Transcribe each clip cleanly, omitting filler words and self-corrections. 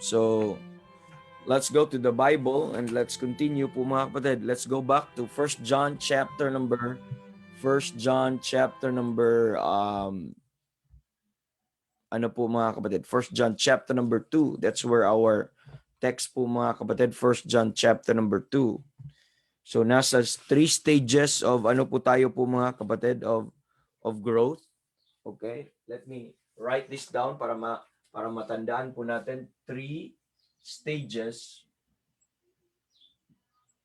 So, let's go to the Bible and let's continue po mga kapatid. Let's go back to First John chapter number ano po mga kapatid? First John chapter number 2. That's where our text po mga kapatid, First John chapter number 2. So nasa 3 stages of ano po tayo po mga kapatid of growth. Okay? Let me write this down para matandaan po natin 3 stages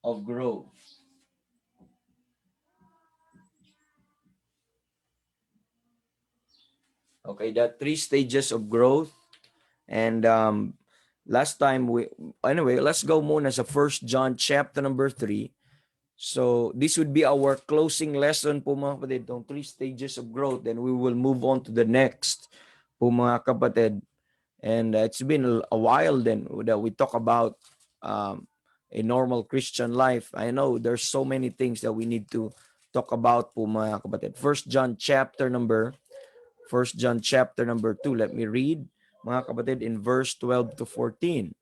of growth. Okay, that 3 stages of growth. And last time let's go muna sa First John chapter number 3. So this would be our closing lesson po mga kapatid, itong 3 stages of growth. Then we will move on to the next po mga kapatid. And it's been a while then that we talk about a normal Christian life. I know there's so many things that we need to talk about po mga kapatid. First John chapter number 2. Let me read mga kapatid in verse 12 to 14.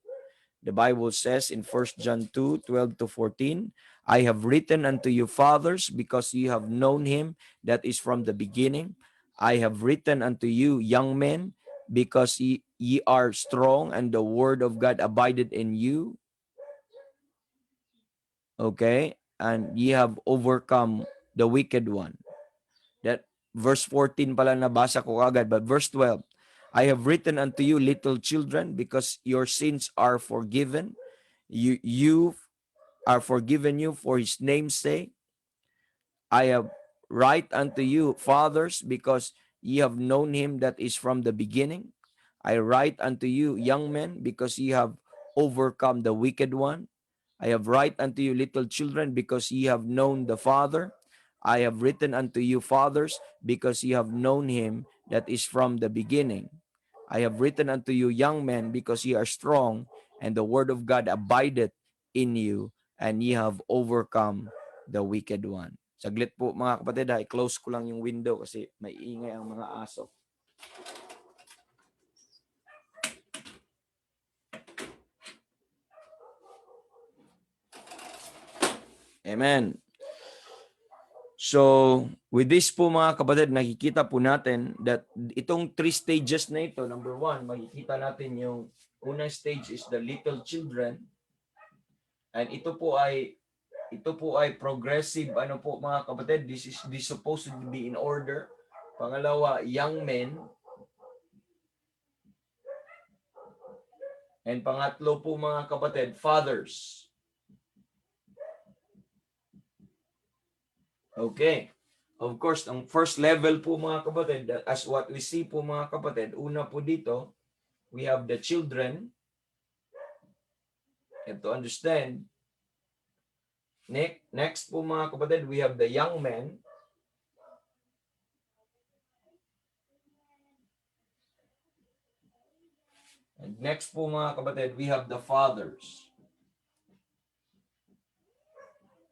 The Bible says in First John 2:12 to 14, I have written unto you, fathers, because ye have known him that is from the beginning. I have written unto you, young men, because ye are strong, and the word of God abideth in you. Okay? And ye have overcome the wicked one. That verse 14 pala nabasa ko agad, but verse 12, I have written unto you, little children, because your sins are forgiven. You are forgiven you for his name's sake. I have write unto you, fathers, because ye have known him that is from the beginning. I write unto you, young men, because ye have overcome the wicked one. I have write unto you, little children, because ye have known the Father. I have written unto you, fathers, because ye have known him that is from the beginning. I have written unto you, young men, because ye are strong, and the word of God abideth in you, and ye have overcome the wicked one. Saglit po mga kapatid, i-close ko lang yung window kasi may ingay ang mga aso. Amen. So, with this po mga kapatid, nakikita po natin that itong 3 stages na ito, number 1, makikita natin yung unang stage is the little children. And ito po ay progressive ano po mga kapatid, this supposed to be in order. Pangalawa, young men. And pangatlo po mga kapatid, fathers. Okay. Of course, ang first level po mga kapatid, as what we see po mga kapatid, una po dito, we have the children. And to understand, next po mga kapatid, we have the young men. And next po mga kapatid, we have the fathers.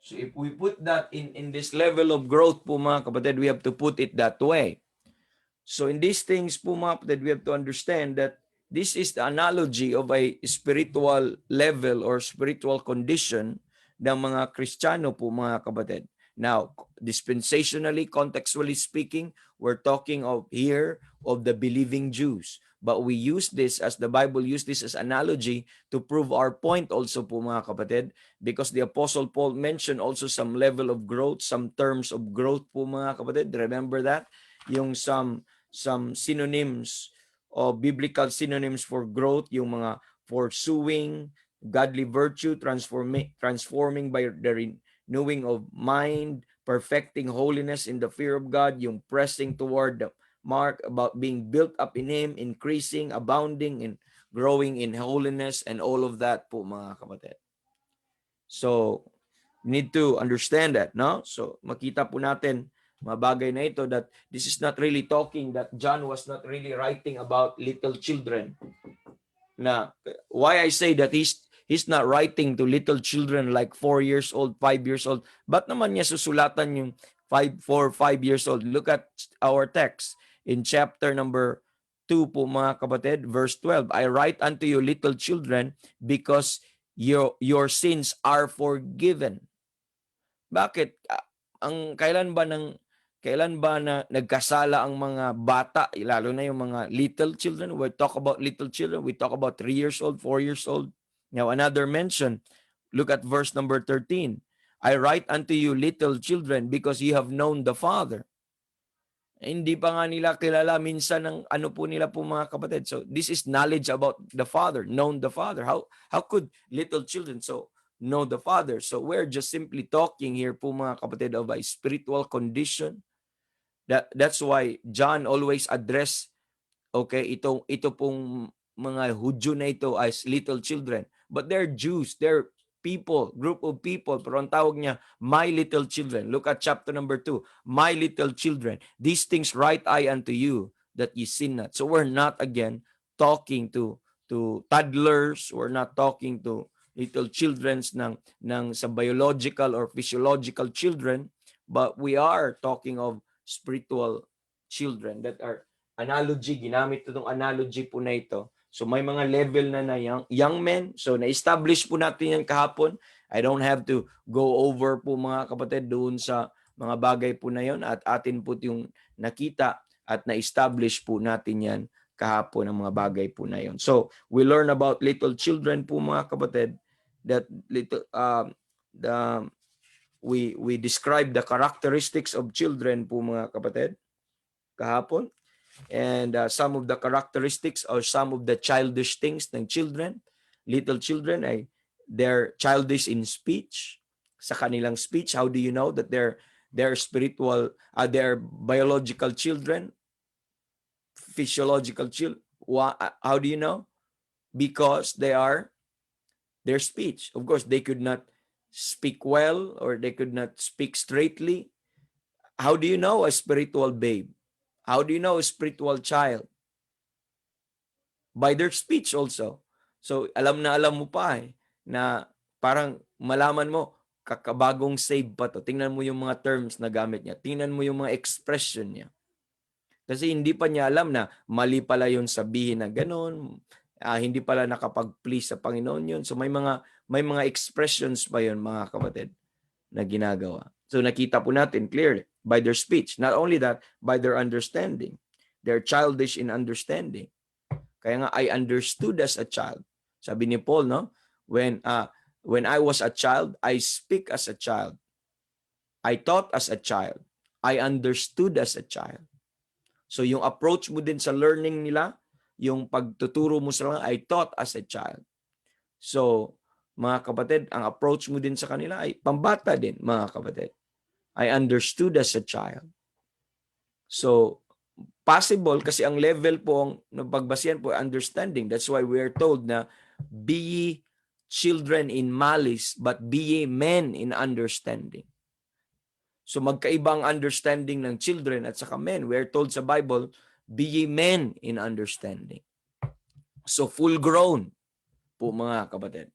So if we put that in this level of growth po mga kapatid, we have to put it that way. So in these things po mga kapatid, we have to understand that this is the analogy of a spiritual level or spiritual condition ng mga Kristiyano po mga kapatid. Now, dispensationally, contextually speaking, we're talking of here of the believing Jews. But we use this as the Bible used this as analogy to prove our point also po mga kapatid, because the Apostle Paul mentioned also some level of growth, some terms of growth po mga kapatid. Remember that? Yung some synonyms or biblical synonyms for growth, yung mga pursuing godly virtue, transforming by the renewing of mind, perfecting holiness in the fear of God, yung pressing toward the mark, about being built up in Him, increasing, abounding, and growing in holiness, and all of that po mga kapatid. So, need to understand that, no? So, makita po natin mga bagay na ito that this is not really talking, that John was not really writing about little children. Na, why I say that he's not writing to little children like 4 years old, 5 years old. Ba't naman niya susulatan yung 4, 5 years old? Look at our text in chapter number 2 po mga kapatid, verse 12, I write unto you little children because your sins are forgiven. Bakit? Kailan ba na nagkasala ang mga bata, lalo na yung mga little children? We talk about little children, we talk about 3 years old, 4 years old. Now another mention, look at verse number 13. I write unto you little children because you have known the Father. Hindi pa nga nila kilala minsan ng ano po nila po mga kapatid. So this is knowledge about the Father, known the Father. How could little children so know the Father? So we're just simply talking here po mga kapatid of a spiritual condition. That's why John always address, okay, ito pong mga Hudyo na ito as little children. But they're Jews, they're people, group of people, pero ang tawag niya, my little children. Look at chapter number 2. My little children, these things write I unto you, that ye sin not. So we're not again talking to toddlers, we're not talking to little children's ng sa biological or physiological children, but we are talking of spiritual children that are analogy, ginamit itong analogy po na ito. So may mga level na young men. So na-establish po natin yan kahapon. I don't have to go over po mga kapatid doon sa mga bagay po na yon, at atin po yung nakita at na-establish po natin yan kahapon ang mga bagay po na yon. So we learn about little children po mga kapatid, that little we describe the characteristics of children po mga kapatid kahapon. And some of the characteristics or some of the childish things ng children, little children, ay they're childish in speech. Sa kanilang speech, how do you know that they're spiritual, they're biological children, physiological children? How do you know? Because their speech. Of course, they could not speak well or they could not speak straightly. How do you know a spiritual babe? How do you know a spiritual child? By their speech also. So alam mo pa na parang malaman mo, kakabagong save pa to. Tingnan mo yung mga terms na gamit niya. Tingnan mo yung mga expression niya. Kasi hindi pa niya alam na mali pala yung sabihin na gano'n. Hindi pala nakapag-please sa Panginoon yun. So may mga expressions pa yun mga kapatid na ginagawa. So nakita po natin clearly by their speech. Not only that, by their understanding. They're childish in understanding. Kaya nga, I understood as a child. Sabi ni Paul, no? When I was a child, I speak as a child. I thought as a child. I understood as a child. So yung approach mo din sa learning nila, yung pagtuturo mo sa kanila, I taught as a child. So, mga kapatid, ang approach mo din sa kanila ay pambata din, mga kapatid. I understood as a child. So, possible kasi ang level po ng pagbasihan po understanding. That's why we are told na be ye children in malice, but be ye men in understanding. So magkaibang understanding ng children at saka men. We are told sa Bible, be ye men in understanding. So full grown po mga kapatid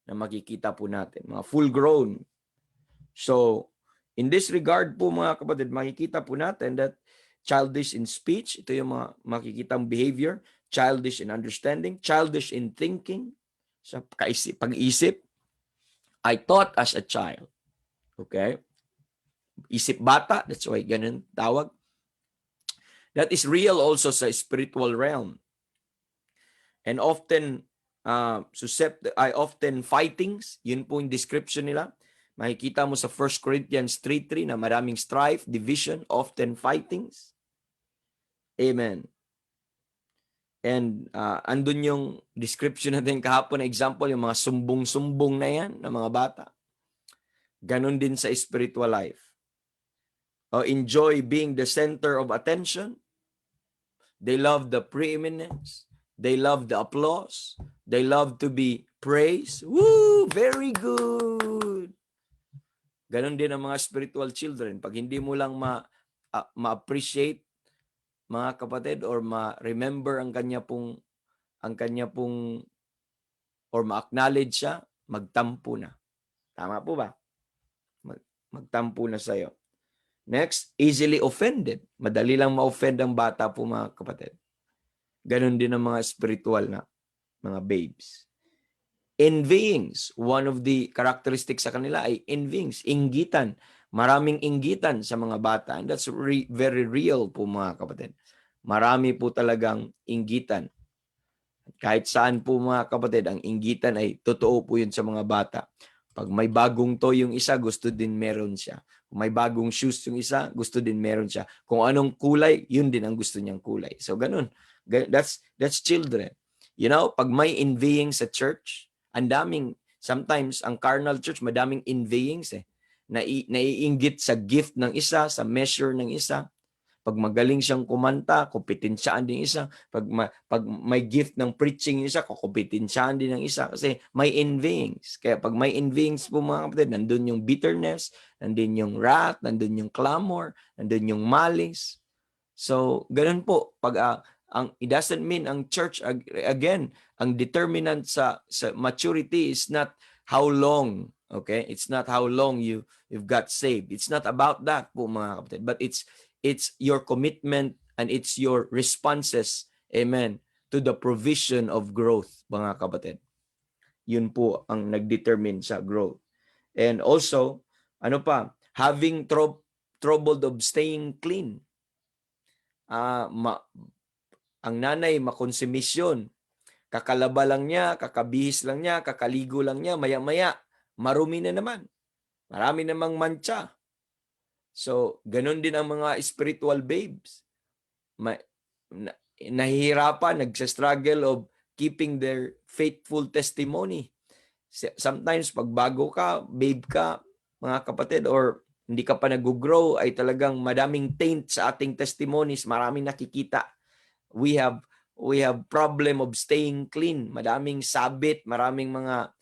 na makikita po natin. Mga full grown. So in this regard po mga kapatid, makikita po natin that childish in speech, ito yung mga makikitang behavior, childish in understanding, childish in thinking, sa pag-isip. I thought as a child. Okay? Isip bata, that's why ganun tawag. That is real also sa spiritual realm. And often, often fightings, yun po yung description nila. Makikita mo sa 1 Corinthians 3:3 na maraming strife, division, often fightings. Amen. And andun yung description natin kahapon na example, yung mga sumbong-sumbong na yan ng mga bata. Ganon din sa spiritual life. Enjoy being the center of attention. They love the preeminence. They love the applause. They love to be praised. Woo! Very good! Ganon din ang mga spiritual children. Pag hindi mo lang ma-appreciate, mga kapatid, or ma-remember ang kanya pong or ma-acknowledge siya, magtampo na. Tama po ba? Magtampo na sa'yo. Next, easily offended. Madali lang ma-offend ang bata po mga kapatid. Ganon din ang mga spiritual na mga babes. Envyings, one of the characteristics sa kanila ay envyings, inggitan. Maraming inggitan sa mga bata. And that's very real po mga kapatid. Marami po talagang inggitan. Kahit saan po mga kapatid, ang inggitan ay totoo po yun sa mga bata. Pag may bagong toy yung isa, gusto din meron siya. Kung may bagong shoes yung isa, gusto din meron siya. Kung anong kulay, yun din ang gusto niyang kulay. So ganun. That's children. You know, pag may envying sa church, ang daming, sometimes ang carnal church, madaming envyings naiinggit sa gift ng isa, sa measure ng isa. Pag magaling siyang kumanta, kompetensyaan din isa. Pag may gift ng preaching yung isa, kompetensyaan din ng isa. Kasi may envyings. Kaya pag may envyings po mga kapatid, nandun yung bitterness, nandun yung wrath, nandun yung clamor, nandun yung malice. So, ganun po. Pag it doesn't mean ang church, again, ang determinant sa maturity is not how long, okay? It's not how long you've got saved. It's not about that po mga kapatid. But it's your commitment and it's your responses, amen, to the provision of growth, mga kapatid. Yun po ang nagdetermine sa growth. And also, ano pa, having trouble of staying clean. Ang nanay makonsumisyon. Kakalaba lang niya, kakabihis lang niya, kakaligo lang niya, maya-maya, marumi na naman. Marami namang mancha. So, ganun din ang mga spiritual babes. Nahihirapan, nagsa-struggle of keeping their faithful testimony. Sometimes, pag bago ka, babe ka, mga kapatid, or hindi ka pa nag-grow, ay talagang madaming taint sa ating testimonies, maraming nakikita. We have problem of staying clean. Madaming sabit, maraming mga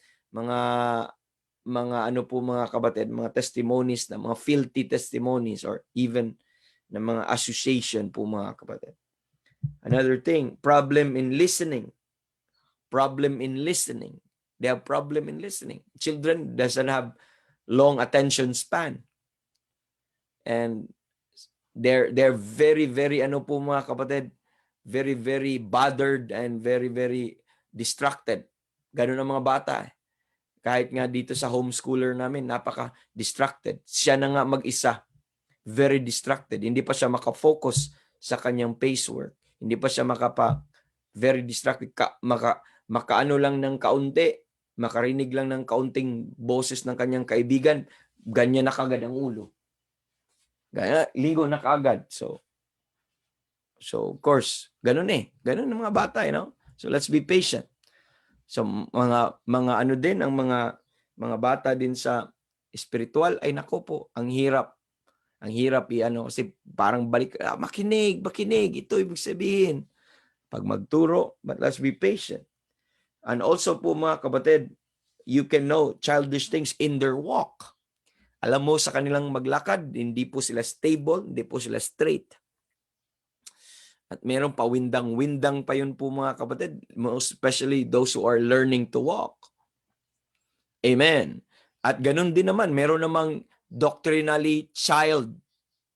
ano po mga kapatid, mga testimonies na mga filthy testimonies or even na mga association po mga kapatid. Another thing, problem in listening. Problem in listening. They have problem in listening. Children doesn't have long attention span. And they're very, very ano po mga kapatid, very, very bothered and very, very distracted. Ganun ang mga bata. Kahit nga dito sa homeschooler namin, napaka-distracted. Siya na nga mag-isa. Very distracted. Hindi pa siya makafocus sa kanyang pacework. Hindi pa siya very distracted. Makaano lang ng kaunti, makarinig lang ng kaunting boses ng kanyang kaibigan, ganyan na kagad ang ulo. Gaya, ligo na kagad. So of course, ganun Ganun ang mga bata, So let's be patient. So mga ano din ang mga bata din sa spiritual ay nako po, ang hirap. Ang hirap kasi parang makinig, ito ibig sabihin. Pag magturo, but let's be patient. And also po mga kapatid, you can know childish things in their walk. Alam mo sa kanilang maglakad, hindi po sila stable, hindi po sila straight. At meron pa windang-windang pa yun po mga kapatid, most especially those who are learning to walk. Amen. At ganun din naman, meron namang doctrinally child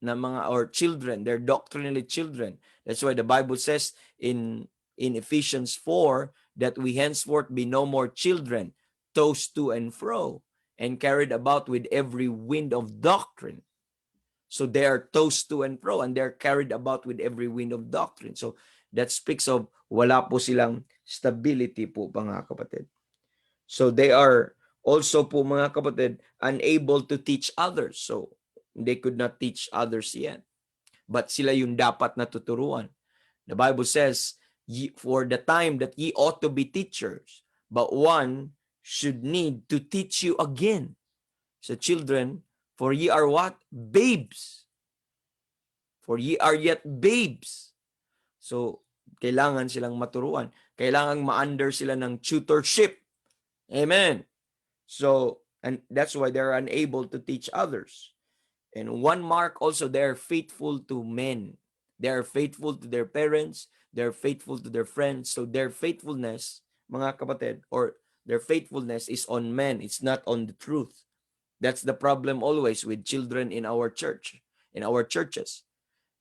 na mga or children, they're doctrinally children. That's why the Bible says in Ephesians 4 that we henceforth be no more children, tossed to and fro and carried about with every wind of doctrine. So they are tossed to and fro and they're carried about with every wind of doctrine. So that speaks of wala po silang stability po mga kapatid. So they are also po mga kapatid unable to teach others. So they could not teach others yet. But sila yung dapat na tuturuan. The Bible says, for the time that ye ought to be teachers, but one should need to teach you again. So children, for ye are what? Babes. For ye are yet babes. So, kailangan silang maturuan. Kailangan ma-under sila ng tutorship. Amen. So, and that's why they're unable to teach others. And one mark also, they're faithful to men. They're faithful to their parents. They're faithful to their friends. So their faithfulness, mga kapatid, or their faithfulness is on men. It's not on the truth. That's the problem always with children in our church, in our churches.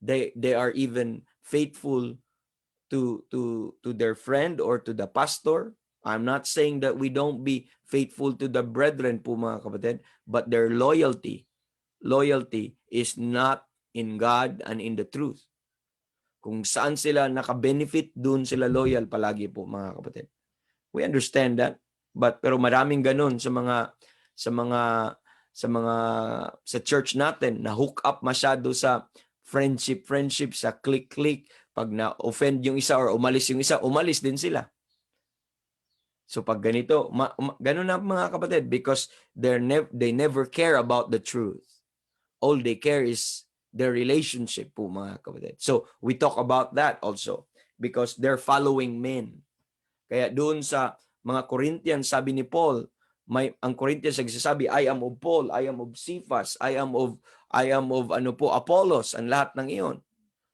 They are even faithful to their friend or to the pastor. I'm not saying that we don't be faithful to the brethren po mga kapatid, but their loyalty is not in God and in the truth. Kung saan sila naka-benefit, dun sila loyal palagi po mga kapatid. We understand that, but pero maraming ganun sa church natin na hook up masyado sa friendship, sa click. Pag na-offend yung isa or umalis yung isa, umalis din sila. So pag ganito, ganun na mga kapatid, because they never care about the truth. All they care is their relationship po mga kapatid. So we talk about that also because they're following men. Kaya doon sa mga Corinthians, sabi ni Paul, ang Corinthians nagsasabi, I am of Paul, I am of Cephas, I am of Apollos, ang lahat ng iyon.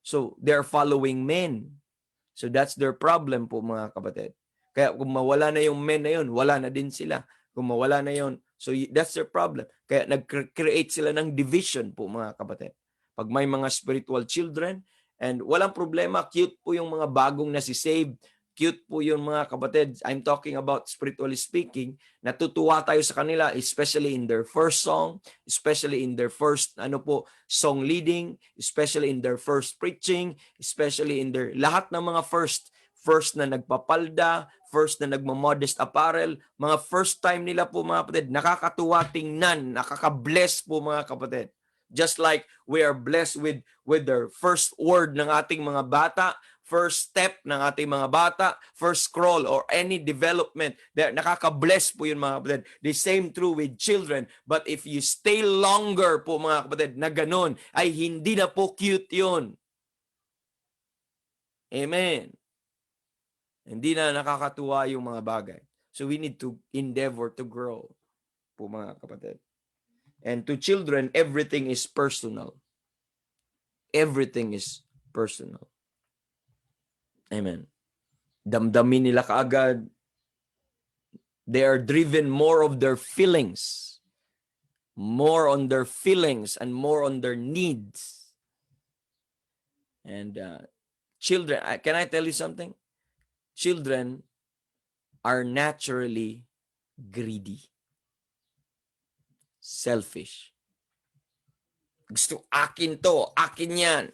So they're following men. So that's their problem po mga kapatid. Kaya kung mawala na yung men na yun, wala na din sila. Kung mawala na yun, so that's their problem. Kaya nag-create sila ng division po mga kapatid. Pag may mga spiritual children, and walang problema, cute po yung mga bagong nasisave, cute po yung mga kapatid. I'm talking about spiritually speaking. Natutuwa tayo sa kanila, especially in their first song, especially in their first song leading, especially in their first preaching, especially in their lahat ng mga first na nagpapalda, first na nagmamodest apparel, mga first time nila po mga kapatid, nakakatuwa tingnan, nakaka-bless po mga kapatid. Just like we are blessed with their first word ng ating mga bata, first step ng ating mga bata, first scroll or any development, nakaka-bless po yun mga kapatid. The same true with children. But if you stay longer po mga kapatid na ganun, ay hindi na po cute yun. Amen. Hindi na nakakatuwa yung mga bagay. So we need to endeavor to grow po mga kapatid. And to children, everything is personal. Everything is personal. Amen. Damdamin nila kaagad. They are driven more of their feelings. More on their feelings and more on their needs. And children, can I tell you something? Children are naturally greedy. Selfish. Gusto, akin to, akin yan.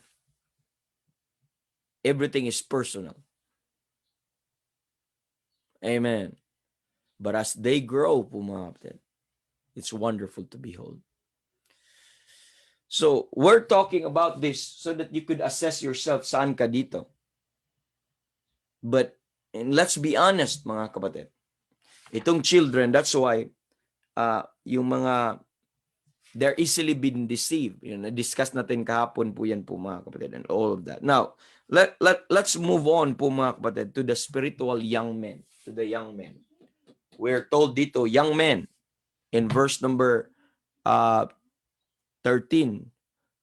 Everything is personal. Amen. But as they grow, it's wonderful to behold. So, we're talking about this so that you could assess yourself, saan ka dito. But, and let's be honest, mga kapatid. Itong children, that's why, yung mga, they're easily been deceived. Na-discuss natin kahapon po yan po mga kapatid and all of that. Now, let's move on po mga kapatid to the spiritual young men. To the young men. We're told dito, young men, in verse number 13.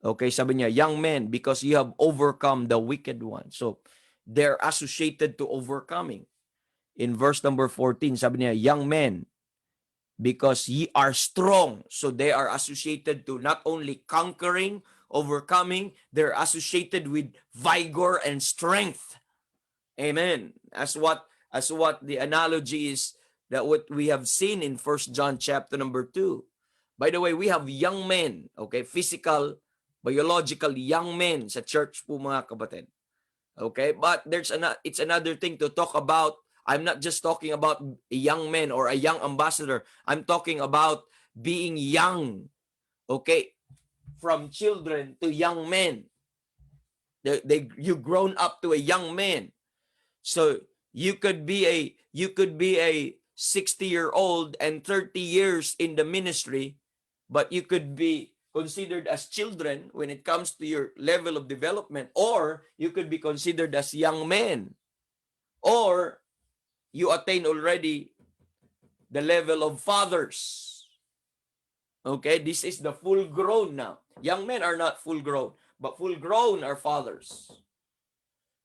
Okay, sabi niya, young men, because you have overcome the wicked one. So, they're associated to overcoming. In verse number 14, sabi niya, young men, because ye are strong. So they are associated to not only conquering, overcoming, they're associated with vigor and strength. Amen. As what the analogy is that what we have seen in 1 John chapter number 2. By the way, we have young men, okay, physical, biological young men sa church po mga kapatid. Okay, but it's another thing to talk about. I'm not just talking about a young man or a young ambassador. I'm talking about being young. Okay, from children to young men. You grown up to a young man. So you could be a 60-year-old and 30 years in the ministry, but you could be considered as children when it comes to your level of development, or you could be considered as young men, or you attain already the level of fathers. Okay, this is the full grown now. Young men are not full grown, but full grown are fathers.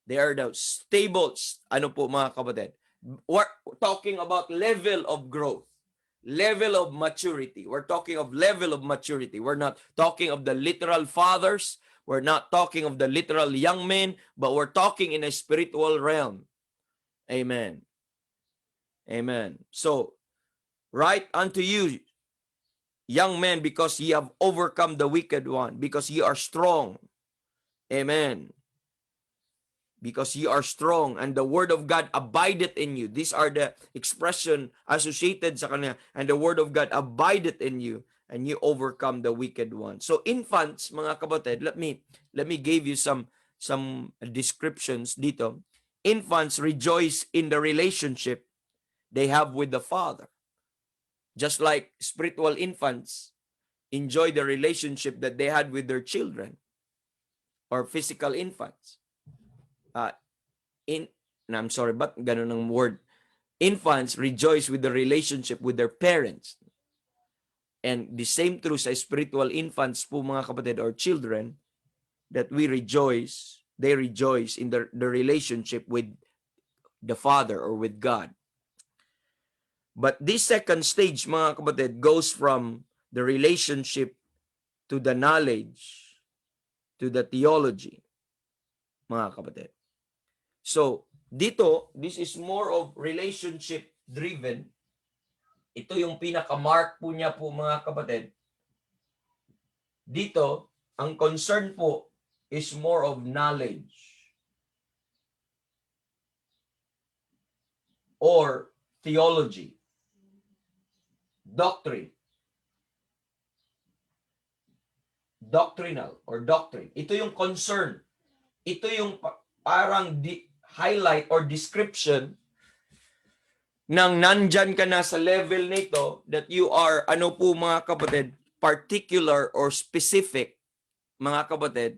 They are the stable, ano po mga kapatid? We're talking about level of growth. Level of maturity. We're talking of level of maturity. We're not talking of the literal fathers, We're not talking of the literal young men, but we're talking in a spiritual realm. Amen. Amen. So, right unto you, young men, because ye have overcome the wicked one, because ye are strong. Amen. Because ye are strong, and the word of God abideth in you. These are the expression associated sa kanya. And the word of God abideth in you, and you overcome the wicked one. So infants, mga kapatid, let me give you some descriptions dito. Infants rejoice in the relationship they have with the Father. Just like spiritual infants enjoy the relationship that they had with their children or physical infants. I'm sorry, but ganun ang word. Infants rejoice with the relationship with their parents. And the same true sa spiritual infants po, mga kapatid, or children, that they rejoice in the relationship with the Father or with God. But this second stage, mga kapatid, goes from the relationship to the knowledge, to the theology, mga kapatid. So, dito, this is more of relationship driven. Ito yung pinaka-mark po niya po, mga kapatid. Dito, ang concern po is more of knowledge or theology, doctrine, doctrinal or doctrine. Ito yung concern. Ito yung parang highlight or description nang nandyan ka na sa level nito that you are, ano po mga kapatid, particular or specific, mga kapatid,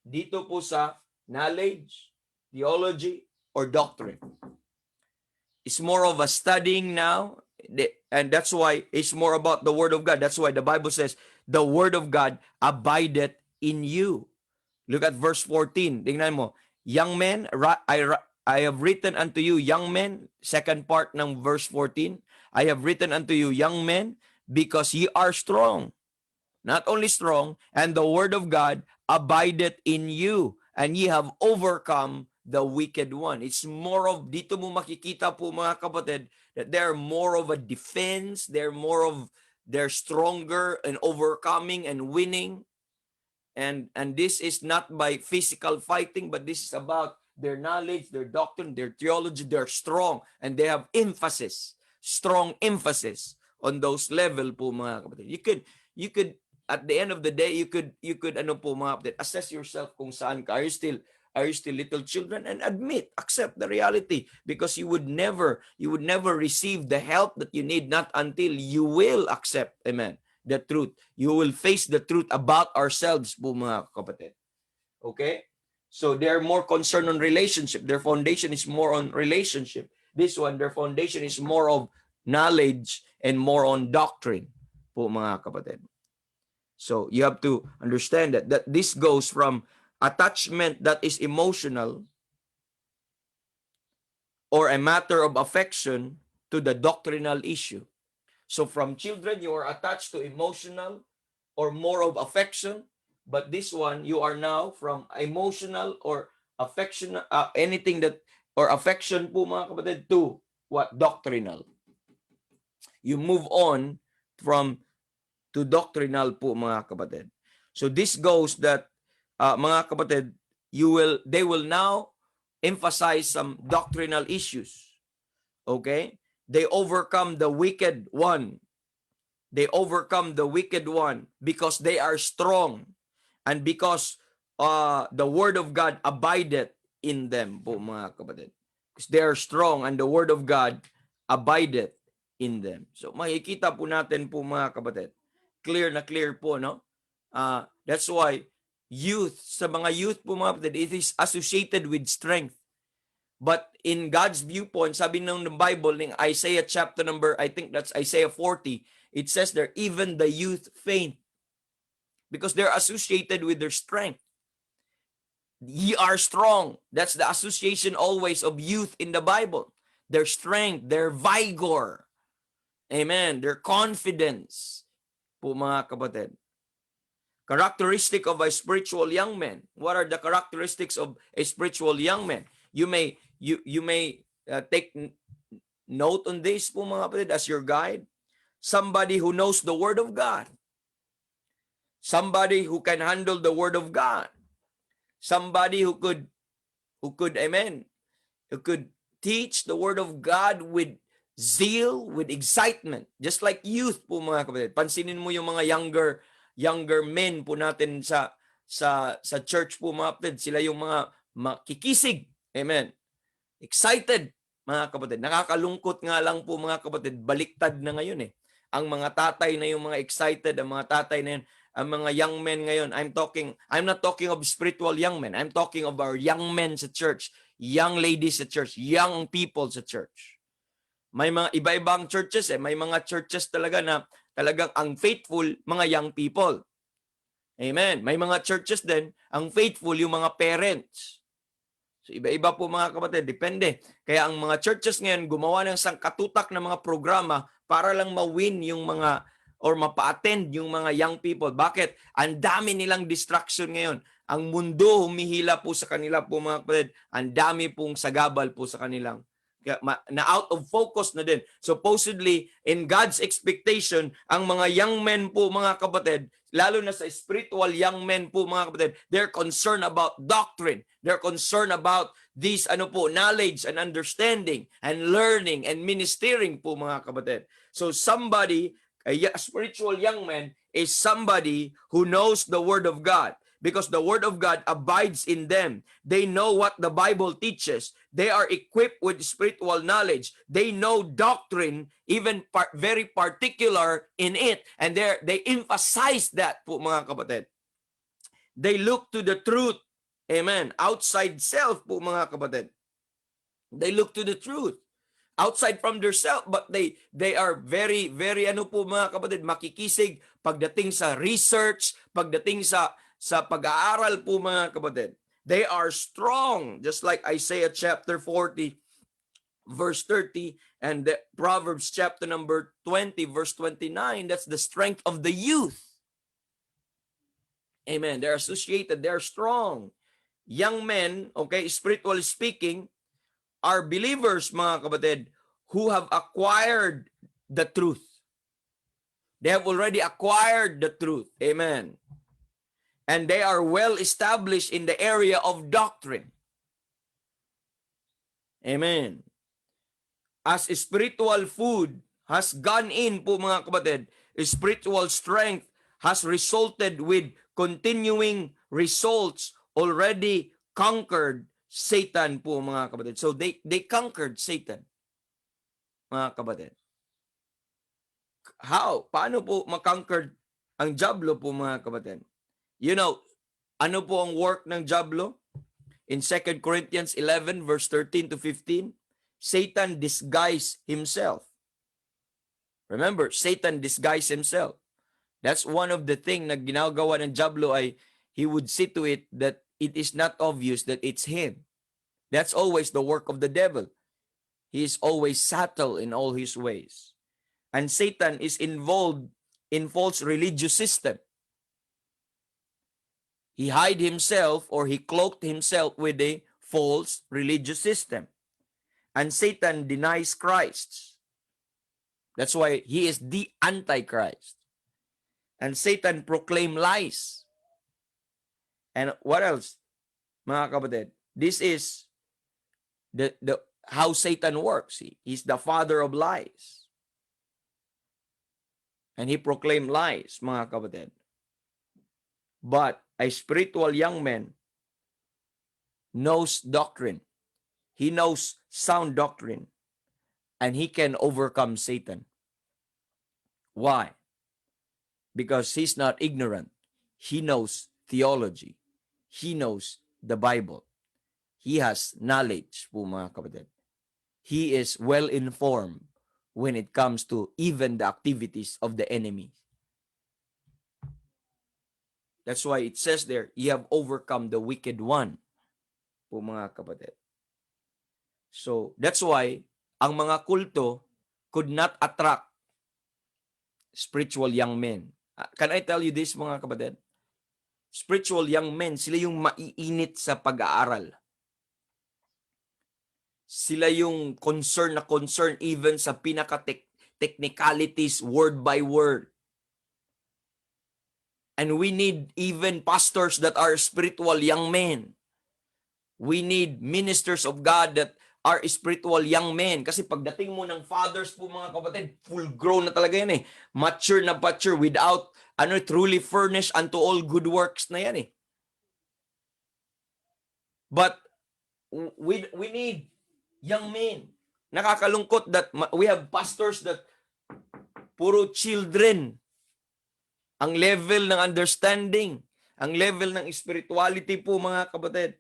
dito po sa knowledge, theology, or doctrine. It's more of a studying now, and that's why it's more about the Word of God. That's why the Bible says, the Word of God abideth in you. Look at verse 14. Tingnan mo, young men, I have written unto you, young men, second part ng verse 14, I have written unto you, young men, because ye are strong. Not only strong, and the word of God abideth in you, and ye have overcome the wicked one. It's more of, dito mo makikita po, mga kapatid, that they're more of a defense, they're stronger and overcoming and winning. And this is not by physical fighting, but this is about their knowledge, their doctrine, their theology. They're strong, and they have strong emphasis on those level po, mga kapatid. You could at the end of the day, you could ano po, mga kapatid, assess yourself kung saan ka. Are you still little children? And accept the reality, because you would never receive the help that you need, not until you will accept, amen, the truth. You will face the truth about ourselves po, mga kapatid. Okay? So they're more concerned on relationship. Their foundation is more on relationship. This one, their foundation is more of knowledge and more on doctrine po, mga kapatid. So you have to understand that this goes from attachment that is emotional or a matter of affection to the doctrinal issue. So from children, you are attached to emotional or more of affection. But this one, you are now from emotional or affection, anything that, or affection po, mga kapatid, to what? Doctrinal. You move on to doctrinal po, mga kapatid. So this goes that, mga kapatid, they will now emphasize some doctrinal issues. Okay? They overcome the wicked one. They overcome the wicked one because they are strong. And because the word of God abideth in them po, mga kapatid. Because they are strong and the word of God abideth in them. So makikita po natin po, mga kapatid. Clear na clear po, no? That's why sa mga youth po, mga kapatid, it is associated with strength. But in God's viewpoint, sabi ng Bible, in Isaiah chapter number, I think that's Isaiah 40, it says there, even the youth faint, because they're associated with their strength. Ye are strong. That's the association always of youth in the Bible. Their strength, their vigor. Amen. Their confidence po, mga kapatid. Characteristic of a spiritual young man. What are the characteristics of a spiritual young man? You may take note on this po mga kapatid as your guide. Somebody who knows the Word of God. Somebody who can handle the Word of God. Somebody who could, amen, who could teach the Word of God with zeal, with excitement. Just like youth po mga kapatid. Pansinin mo yung mga younger men po natin sa church po mga kapatid. Sila yung mga makikisig. Amen. Excited mga kapatid. Nakakalungkot nga lang po mga kapatid. Baliktad na ngayon eh. Ang mga tatay na yung mga excited, ang mga tatay na yun, ang mga young men ngayon, I'm not talking of spiritual young men. I'm talking of our young men sa church, young ladies sa church, young people sa church. May mga iba-ibang churches eh. May mga churches talaga na talagang ang faithful, mga young people. Amen. May mga churches din, ang faithful yung mga parents. So iba-iba po mga kapatid, depende. Kaya ang mga churches ngayon gumawa ng sangkatutak na mga programa para lang ma-win yung mga or mapa-attend yung mga young people. Bakit? Ang dami nilang distraction ngayon. Ang mundo humihila po sa kanila po mga kapatid. Ang dami pong sagabal po sa kanilang na out of focus na din. Supposedly, in God's expectation, ang mga young men po mga kapatid, lalo na sa spiritual young men po mga kapatid, they're concerned about doctrine. They're concerned about this knowledge and understanding and learning and ministering po mga kapatid. So somebody, a spiritual young man is somebody who knows the Word of God. Because the Word of God abides in them. They know what the Bible teaches. They are equipped with spiritual knowledge. They know doctrine, even very particular in it. And they emphasize that po mga kapatid. They look to the truth. Amen. Outside self po mga kapatid. They look to the truth. Outside from their self, but they are very, very po mga kapatid, makikisig pagdating sa research, pagdating sa pag-aaral po mga kapatid. They are strong, just like Isaiah chapter 40, verse 30, and the Proverbs chapter number 20, verse 29. That's the strength of the youth. Amen. They're associated, they're strong. Young men, okay, spiritually speaking, are believers, mga kapatid, who have acquired the truth. They have already acquired the truth. Amen. And they are well established in the area of doctrine. Amen. As spiritual food has gone in po mga kapatid, spiritual strength has resulted with continuing results already conquered Satan po mga kapatid. So they conquered Satan, mga kapatid. How? Paano po makonquered ang diablo po mga kapatid? You know, ano po ang work ng diablo? In 2 Corinthians 11 verse 13 to 15, Satan disguised himself. Remember, Satan disguised himself. That's one of the thing na ginagawa ng diablo ay he would see to it that it is not obvious that it's him. That's always the work of the devil. He is always subtle in all his ways. And Satan is involved in false religious system. He hid himself or he cloaked himself with a false religious system. And Satan denies Christ. That's why he is the Antichrist. And Satan proclaims lies. And what else, mga kapatid? This is the how Satan works. He's the father of lies. And he proclaimed lies, mga kapatid. But a spiritual young man knows doctrine. He knows sound doctrine. And he can overcome Satan. Why? Because he's not ignorant. He knows theology. He knows the Bible. He has knowledge po mga kapatid. He is well informed when it comes to even the activities of the enemy. That's why it says there, you have overcome the wicked one po mga kapatid. So, that's why ang mga kulto could not attract spiritual young men. Can I tell you this mga kapatid? spiritual young men, sila yung maiinit sa pag-aaral. Sila yung concern even sa pinaka-technicalities, word by word. And we need even pastors that are spiritual young men. We need ministers of God that are spiritual young men. Kasi pagdating mo ng fathers po mga kapatid, full grown na talaga yan eh. Mature na mature without truly furnished unto all good works na yan eh. But we need young men. Nakakalungkot that we have pastors that puro children. Ang level ng understanding, ang level ng spirituality po mga kapatid.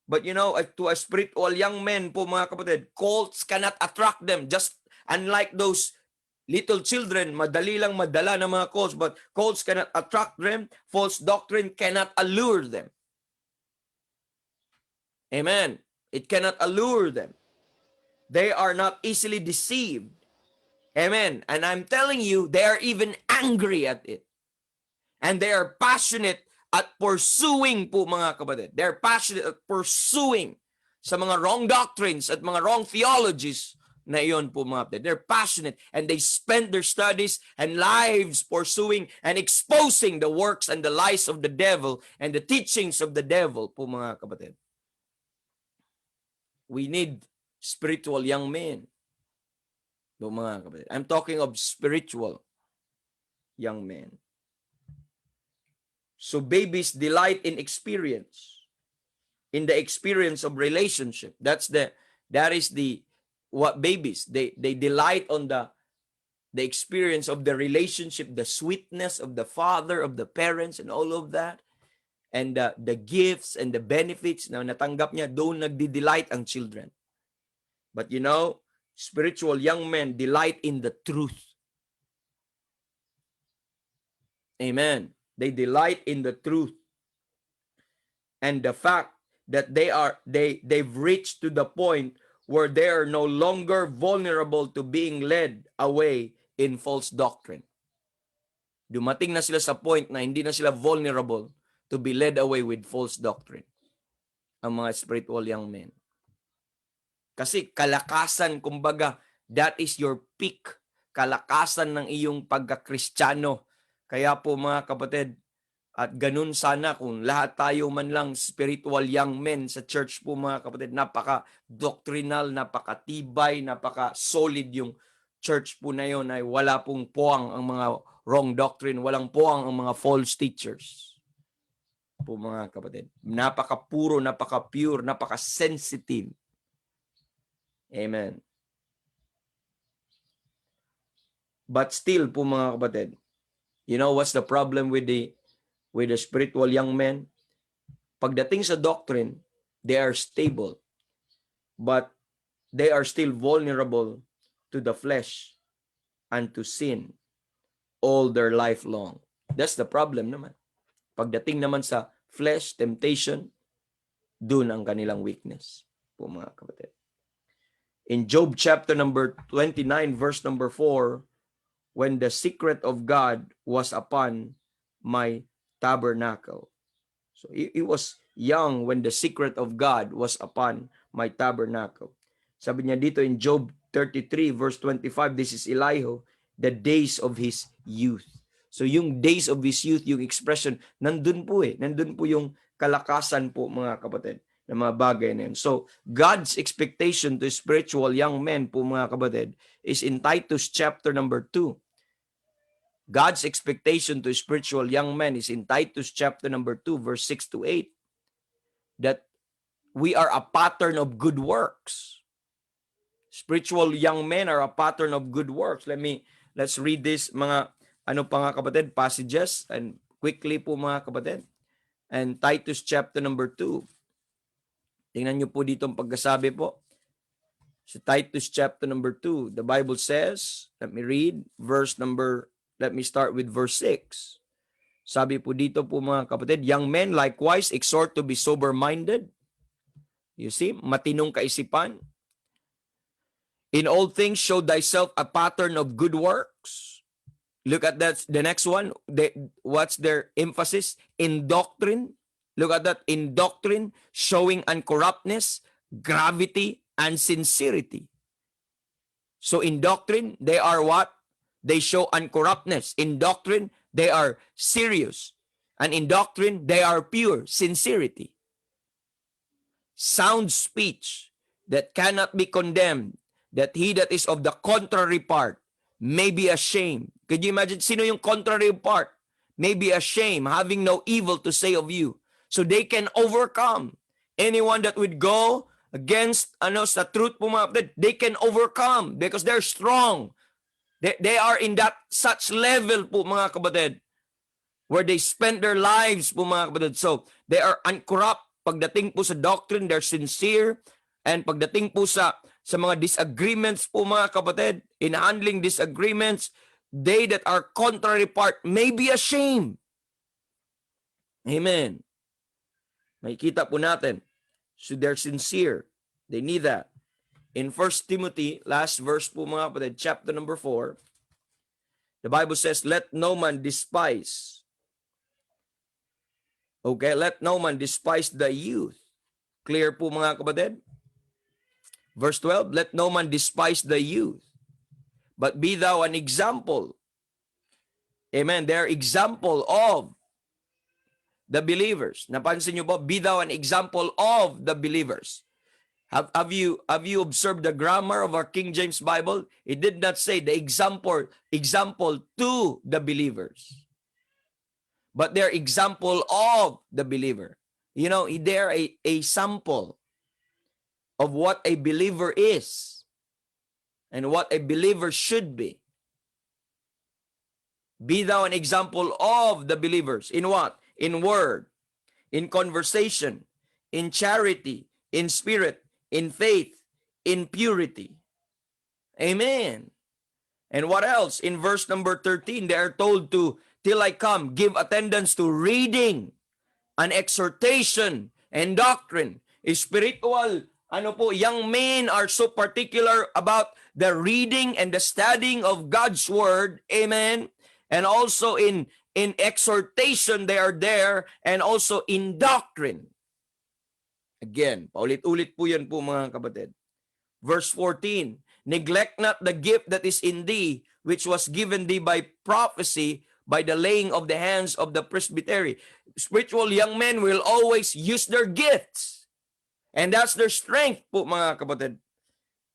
But to a spiritual young men po mga kapatid, cults cannot attract them. Just unlike those little children, madali lang madala ng mga cults, but cults cannot attract them. False doctrine cannot allure them. Amen. It cannot allure them. They are not easily deceived. Amen. And I'm telling you, they are even angry at it. And they are passionate at pursuing po mga kapatid. They're passionate at pursuing sa mga wrong doctrines at mga wrong theologies na iyon po mga kapatid. They're passionate and they spend their studies and lives pursuing and exposing the works and the lies of the devil and the teachings of the devil po mga kapatid. We need spiritual young men po mga kapatid. I'm talking of spiritual young men. So babies delight in experience, in the experience of relationship. That is what babies, they delight on the experience of the relationship, the sweetness of the father, of the parents, and all of that. And the gifts and the benefits na natanggap niya, doon nagdi-delight ang children. But spiritual young men delight in the truth. Amen. They delight in the truth. And the fact that they've reached to the point where they are no longer vulnerable to being led away in false doctrine. Dumating na sila sa point na hindi na sila vulnerable to be led away with false doctrine. Ang mga spiritual young men. Kasi kalakasan, kumbaga, that is your peak. Kalakasan ng iyong pagka-Kristiyano. Kaya po mga kapatid, at ganun sana kung lahat tayo man lang spiritual young men sa church po mga kapatid, napaka-doctrinal, napaka-tibay, napaka-solid yung church po na yun, ay wala pong puwang ang mga wrong doctrine, walang puwang ang mga false teachers po mga kapatid. Napaka-puro, napaka-pure, napaka-sensitive. Amen. But still po mga kapatid, what's the problem with the spiritual young men? Pagdating sa doctrine, they are stable, but they are still vulnerable to the flesh and to sin all their life long. That's the problem naman. Pagdating naman sa flesh, temptation, dun ang kanilang weakness po mga kapatid. In Job chapter number 29, verse number 4, when the secret of God was upon my tabernacle. So he was young when the secret of God was upon my tabernacle. Sabi niya dito in Job 33 verse 25, this is Elihu, the days of his youth. So yung days of his youth, yung expression, nandun po yung kalakasan po mga kapatid, ng mga bagay na yun. So God's expectation to spiritual young men po mga kapatid is in Titus chapter number 2. God's expectation to spiritual young men is in Titus chapter number 2, verse 6 to 8, that we are a pattern of good works. Spiritual young men are a pattern of good works. Let's read this mga kapatid, passages, and quickly po mga kapatid. And Titus chapter number 2. Tingnan niyo po dito ang pagkasabi po. So Titus chapter number 2, the Bible says, let me start with verse 6. Sabi po dito po mga kapatid, young men likewise exhort to be sober-minded. You see, matinong kaisipan. In all things show thyself a pattern of good works. Look at that. The next one. What's their emphasis? In doctrine. Look at that. In doctrine, showing uncorruptness, gravity, and sincerity. So in doctrine, they are what? They show uncorruptness. In doctrine, they are serious. And in doctrine, they are pure. Sincerity. Sound speech that cannot be condemned, that he that is of the contrary part may be ashamed. Could you imagine? Sino yung contrary part? May be ashamed, having no evil to say of you. So they can overcome anyone that would go against sa truth po mga kapatid. They can overcome because they're strong. They are in that such level po mga kapatid where they spend their lives po mga kapatid. So they are uncorrupt. Pagdating po sa doctrine, they're sincere. And pagdating po sa mga disagreements po mga kapatid, in handling disagreements, they that are contrary part may be ashamed. Amen. Makikita po natin. So they're sincere. They need that. In 1 Timothy, last verse po mga kapatid, chapter number 4, the Bible says, let no man despise. Okay, let no man despise the youth. Clear po mga kapatid? Verse 12, let no man despise the youth, but be thou an example. Amen. They're example of the believers. Napansin nyo ba? Be thou an example of the believers. Have you observed the grammar of our King James Bible? It did not say the example to the believers, but they're example of the believer. You know, they're a sample of what a believer is and what a believer should be. Be thou an example of the believers. In what? In word, in conversation, in charity, in spirit, in faith, in purity. Amen. And what else? In verse number 13, they are told to, till I come, give attendance to reading and exhortation and doctrine. Spiritual, young men are so particular about the reading and the studying of God's word. Amen. And also in exhortation, they are there, and also in doctrine. Again, paulit-ulit po yan po mga kapatid. Verse 14, neglect not the gift that is in thee, which was given thee by prophecy, by the laying of the hands of the presbytery. Spiritual young men will always use their gifts. And that's their strength po mga kapatid.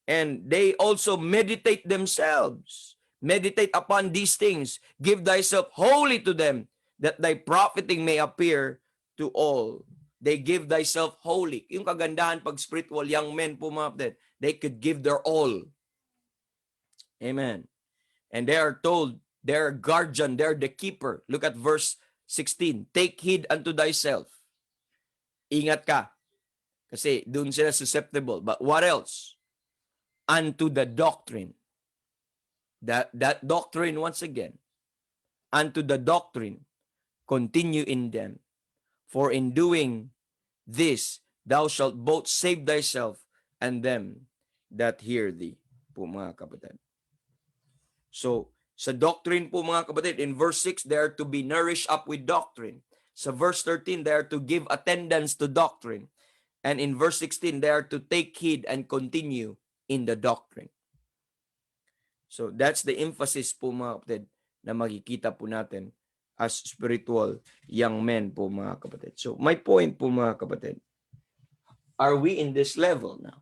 And they also meditate themselves. Meditate upon these things. Give thyself wholly to them, that thy profiting may appear to all. They give thyself wholly. Yung kagandahan pag spiritual young men po mga kapatid, they could give their all. Amen. And they are told, they're guardian, they're the keeper. Look at verse 16. Take heed unto thyself. Ingat ka. Kasi doon sila susceptible. But what else? Unto the doctrine. That doctrine, once again, unto the doctrine, continue in them. For in doing this, thou shalt both save thyself and them that hear thee. Po mga kapatid. So, sa doctrine po mga kapatid, in verse 6, they are to be nourished up with doctrine. Sa verse 13, they are to give attendance to doctrine. And in verse 16, they are to take heed and continue in the doctrine. So that's the emphasis po mga kapatid na makikita po natin as spiritual young men po mga kapatid. So my point po mga kapatid, are we in this level now?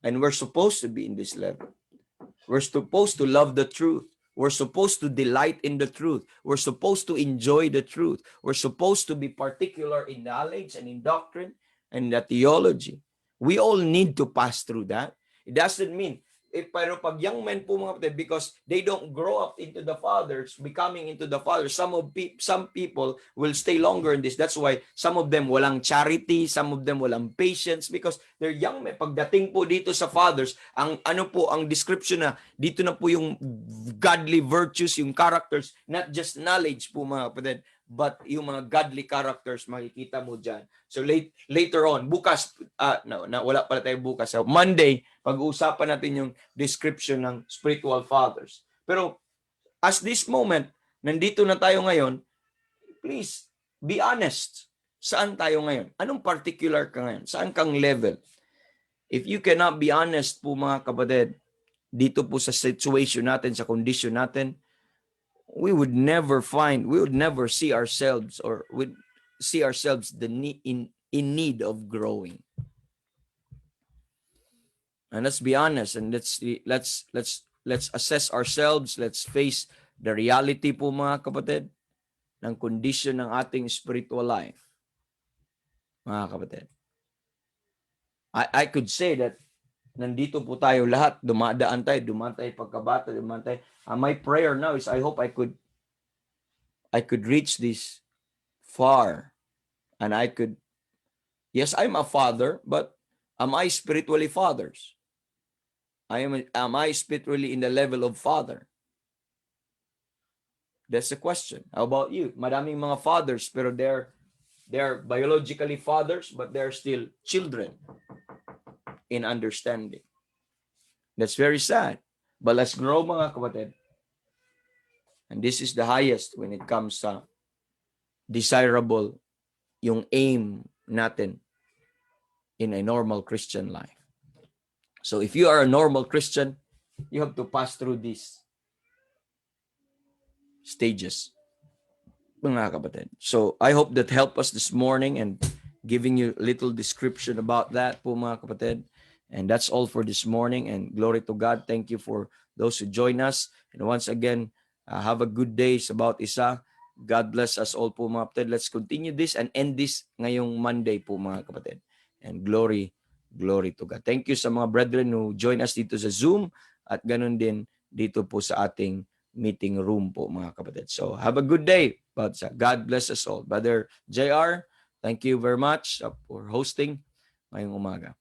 And we're supposed to be in this level. We're supposed to love the truth. We're supposed to delight in the truth. We're supposed to enjoy the truth. We're supposed to be particular in knowledge and in doctrine and the theology. We all need to pass through that. It doesn't mean, pero pag young men po mga kapatid, because they don't grow up into the fathers, becoming into the fathers, some people will stay longer in this. That's why some of them walang charity, some of them walang patience, because they're young men. Pagdating po dito sa fathers, ang description na, dito na po yung godly virtues, yung characters, not just knowledge po mga kapatid, but yung mga godly characters makikita mo dyan. So later on, bukas, wala pala tayo bukas. So Monday, pag-uusapan natin yung description ng spiritual fathers. Pero as this moment, nandito na tayo ngayon, please, be honest. Saan tayo ngayon? Anong particular ka ngayon? Saan kang level? If you cannot be honest po mga kapatid, dito po sa situation natin, sa condition natin, we would never see ourselves in need of growing. And let's be honest, and let's assess ourselves, let's face the reality po mga kapatid ng condition ng ating spiritual life. Mga kapatid, I could say that nandito po tayo lahat, dumaan tayo pagkabata, my prayer now is I hope I could reach this far, and yes, I'm a father, but am I spiritually fathers? Am I spiritually in the level of father? That's the question. How about you? Maraming mga fathers, pero they're biologically fathers, but they're still children in understanding. That's very sad. But let's grow mga kapatid. And this is the highest when it comes sa desirable yung aim natin in a normal Christian life. So if you are a normal Christian, you have to pass through these stages, mga kapatid. So I hope that helped us this morning and giving you a little description about that po mga kapatid. And that's all for this morning, and glory to God. Thank you for those who join us. And once again, have a good day sa bawat isa. God bless us all po mga kapatid. Let's continue this and end this ngayong Monday po mga kapatid. And glory to God. Thank you sa mga brethren who join us dito sa Zoom at ganun din dito po sa ating meeting room po mga kapatid. So have a good day. God bless us all. Brother JR, thank you very much for hosting ngayong umaga.